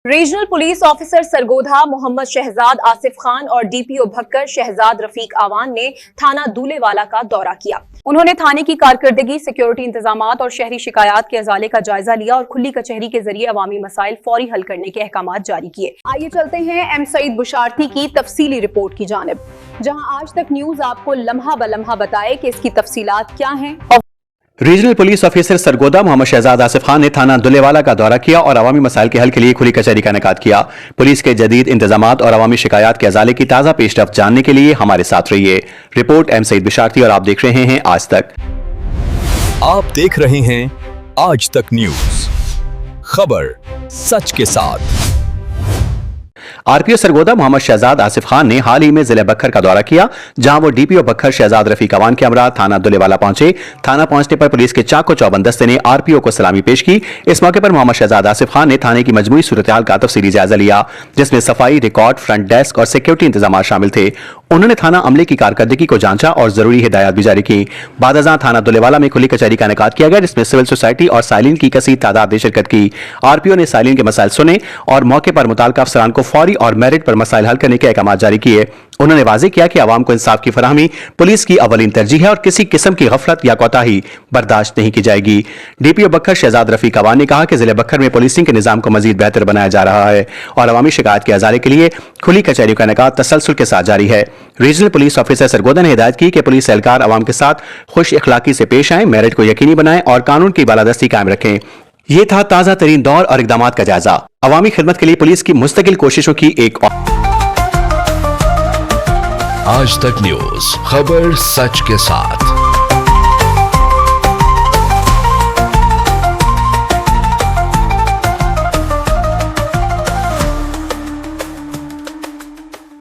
Regional police officer Sargodha Mohammad Shahzad Asif Khan और DPO Bhakkar Shahzad Rafiq Awan ने थाना दूलेवाला का दौरा किया। उन्होंने थाने की कारकर्दगी, सिक्योरिटी इंतजामात और शहरी शिकायत के अजाले का जायजा लिया और खुली कचहरी के जरिए अवामी मसाइल फौरी हल करने के अहकामात जारी किए। आइए चलते हैं एम सईद बुशारती की तफसीली रिपोर्ट की जानिब, जहां आज तक न्यूज आपको लम्हा ब लम्हा बताए कि इसकी तफसीलात क्या हैं। Regional police officer Sargodha Mohammad Shahzad Asif Khan ने थाना दुलेवाला का दौरा किया और अवामी मसाइल के हल के लिए खुली कचहरी का इनेकाद किया। पुलिस के जदीद इंतजामात और अवामी शिकायत के अजाले की ताज़ा पेशरफ्त जानने के लिए हमारे साथ रहिए। रिपोर्ट एम सईद बुशारती और आप देख रहे हैं आज तक। आप देख रहे हैं आज तक न्यूज, खबर सच के साथ। आरपीओ सरगोधा मोहम्मद शहजाद आसिफ खान ने हाल ही में जिले बखर का दौरा किया, जहां वो डीपीओ बखर शहजाद रफीक अवान के हमरा थाना दुलेवाला पहुंचे। थाना पहुंचने पर पुलिस के चाको चौबंद दस्ते ने आरपीओ को सलामी पेश की। इस मौके पर मोहम्मद शहजाद आसिफ खान ने थाने की मजमूई सूरत-ए-हाल का तफसीली जायजा लिया, जिसमें सफाई, रिकॉर्ड, फ्रंट डेस्क और सिक्योरिटी इंतजाम शामिल थे। उन्होंने थाना अमले की कारकर्दगी को जांचा और जरूरी हिदायत भी जारी की। बादअज़ां थाना दुलेवाला में खुली कचहरी का इनेकाद किया गया, जिसमें सिविल सोसाइटी और साइलिन की कसीर तादाद ने शिरकत की। आरपीओ ने साइलिन के मसाइल सुने और मौके पर मुताल्लिका अफसरान को फौरी और मेरिट पर मसाइल हल करने के अहकामात जारी किए। उन्होंने वाज़ेह किया कि आवाम को इंसाफ की फराहमी पुलिस की अव्वलीन तरजीह है और किसी किस्म की गफलत या कोताही बर्दाश्त नहीं की जाएगी। डीपीओ बखर शहजाद रफीक अवान ने कहा कि जिले बखर में पुलिसिंग के निजाम को मजीद बेहतर बनाया जा रहा है और अवामी शिकायत के अजाले के लिए खुली कचहरी का इनेकाद तसलसल के साथ जारी है। रीजनल पुलिस ऑफिसर सरगोधा ने हिदायत की कि पुलिस एहलकार अवाम के साथ खुश इखलाकी से पेश आए, मेरिट को यकीनी बनाएं और कानून की बालादस्ती कायम रखें। यह था ताज़ा तरीन दौर और इकदामात का जायजा। अवामी खिदमत के लिए पुलिस की मुस्तकिल कोशिशों की एक आज तक न्यूज, खबर सच के साथ।